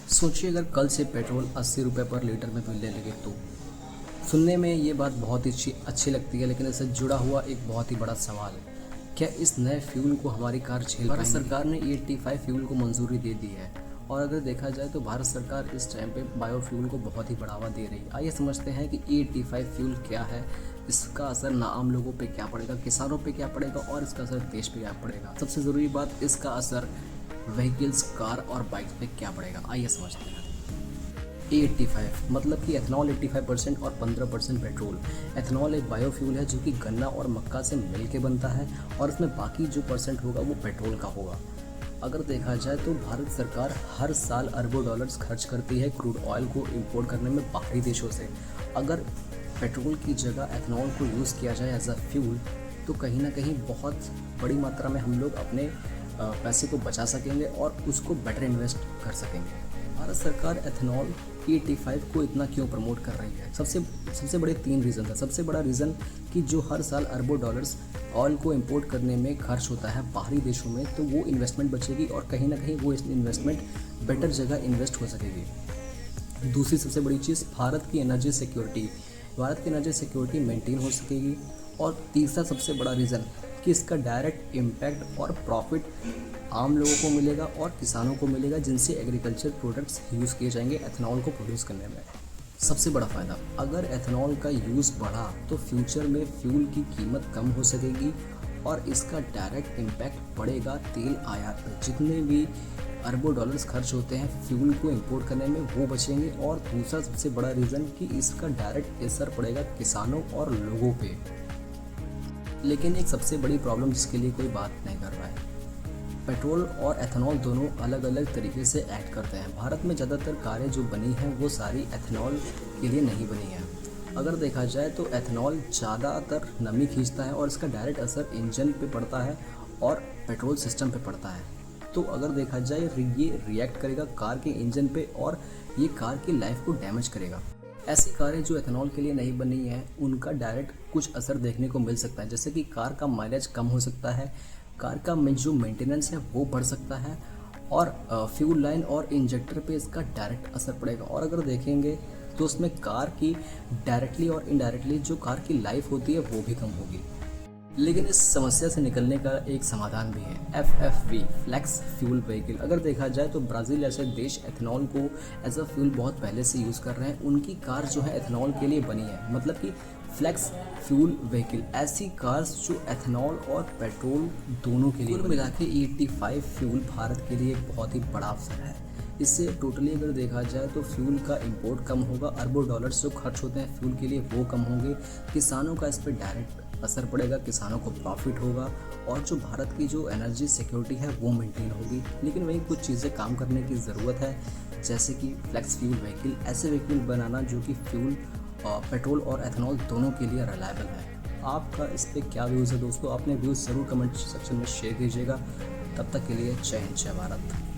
सोचिए अगर कल से पेट्रोल 80 रुपये पर लीटर में मिलने लगे तो। सुनने में ये बात बहुत ही अच्छी लगती है, लेकिन इससे जुड़ा हुआ एक बहुत ही बड़ा सवाल है, क्या इस नए फ्यूल को हमारी कार झेल पाएंगी? भारत सरकार ने E85 फ्यूल को मंजूरी दे दी है और अगर देखा जाए तो भारत सरकार इस टाइम पे बायोफ्यूल को बहुत ही बढ़ावा दे रही है। आइए समझते हैं कि E85 फ्यूल क्या है, इसका असर ना आम लोगों पे क्या पड़ेगा, किसानों पे क्या पड़ेगा और इसका असर देश पे क्या पड़ेगा। सबसे ज़रूरी बात, इसका असर व्हीकल्स, कार और बाइक्स पे क्या पड़ेगा। आइए समझते हैं। E85 मतलब कि एथनॉल 85% और 15% पेट्रोल। एथनॉल एक बायोफ्यूल है जो कि गन्ना और मक्का से मिल के बनता है और इसमें बाकी जो परसेंट होगा वो पेट्रोल का होगा। अगर देखा जाए तो भारत सरकार हर साल अरबों डॉलर्स खर्च करती है क्रूड ऑयल को इंपोर्ट करने में बाहरी देशों से। अगर पेट्रोल की जगह एथनॉल को यूज़ किया जाए एज अ फ्यूल तो कहीं ना कहीं बहुत बड़ी मात्रा में हम लोग अपने पैसे को बचा सकेंगे और उसको बेटर इन्वेस्ट कर सकेंगे। भारत सरकार एथनॉल E85 को इतना क्यों प्रमोट कर रही है? सबसे बड़े 3 रीज़न था। सबसे बड़ा रीज़न कि जो हर साल अरबों डॉलर्स ऑयल को इंपोर्ट करने में खर्च होता है बाहरी देशों में, तो वो इन्वेस्टमेंट बचेगी और कहीं ना कहीं वो इन्वेस्टमेंट बेटर जगह इन्वेस्ट हो सकेगी। दूसरी सबसे बड़ी चीज़, भारत की एनर्जी सिक्योरिटी मेंटेन हो सकेगी। और तीसरा सबसे बड़ा रीज़न कि इसका डायरेक्ट इम्पैक्ट और प्रॉफिट आम लोगों को मिलेगा और किसानों को मिलेगा, जिनसे एग्रीकल्चर प्रोडक्ट्स यूज़ किए जाएंगे एथनॉल को प्रोड्यूस करने में। सबसे बड़ा फ़ायदा, अगर एथनॉल का यूज़ बढ़ा तो फ्यूचर में फ्यूल की कीमत कम हो सकेगी और इसका डायरेक्ट इम्पैक्ट पड़ेगा तेल आयात पर। जितने भी अरबों डॉलर्स खर्च होते हैं फ्यूल को इंपोर्ट करने में वो बचेंगे। और दूसरा सबसे बड़ा रीज़न कि इसका डायरेक्ट असर पड़ेगा किसानों और लोगों पे। लेकिन एक सबसे बड़ी प्रॉब्लम जिसके लिए कोई बात नहीं कर रहा है, पेट्रोल और एथनॉल दोनों अलग अलग तरीके से एक्ट करते हैं। भारत में ज़्यादातर कारें जो बनी हैं वो सारी एथनॉल के लिए नहीं बनी हैं। अगर देखा जाए तो एथनॉल ज़्यादातर नमी खींचता है और इसका डायरेक्ट असर इंजन पे पड़ता है और पेट्रोल सिस्टम पे पड़ता है। तो अगर देखा जाए ये रिएक्ट करेगा कार के इंजन पे और ये कार की लाइफ को डैमेज करेगा। ऐसी कारें जो एथनॉल के लिए नहीं बनी हैं उनका डायरेक्ट कुछ असर देखने को मिल सकता है, जैसे कि कार का माइलेज कम हो सकता है, कार का जो मेंटेनेंस है वो बढ़ सकता है और फ्यूल लाइन और इंजेक्टर पे इसका डायरेक्ट असर पड़ेगा। और अगर देखेंगे तो उसमें कार की डायरेक्टली और इनडायरेक्टली जो कार की लाइफ होती है वो भी कम होगी। लेकिन इस समस्या से निकलने का एक समाधान भी है, FFV फ्लेक्स फ्यूल व्हीकल। अगर देखा जाए तो ब्राज़ील जैसे देश एथनॉल को एज अ फ्यूल बहुत पहले से यूज़ कर रहे हैं। उनकी कार जो है एथनॉल के लिए बनी है, मतलब कि फ्लेक्स फ्यूल व्हीकल। ऐसी कार्स जो एथनॉल और पेट्रोल दोनों के लिए मिला के E85 फ्यूल भारत के लिए एक बहुत ही बड़ा अवसर है। इससे टोटली अगर देखा जाए तो फ्यूल का इंपोर्ट कम होगा, अरबों डॉलर्स जो खर्च होते हैं फ्यूल के लिए वो कम होंगे, किसानों का इस पर डायरेक्ट असर पड़ेगा, किसानों को प्रॉफिट होगा और जो भारत की जो एनर्जी सिक्योरिटी है वो मेंटेन होगी। लेकिन वहीं कुछ चीज़ें काम करने की ज़रूरत है, जैसे कि फ्लेक्स फ्यूल व्हीकल, ऐसे व्हीकल बनाना जो कि फ्यूल पेट्रोल और एथनॉल दोनों के लिए रिलायबल है। आपका इस पर क्या व्यूज़ है दोस्तों? अपने व्यूज़ ज़रूर कमेंट सेक्शन में शेयर कीजिएगा। तब तक के लिए जय हिंद, जय भारत।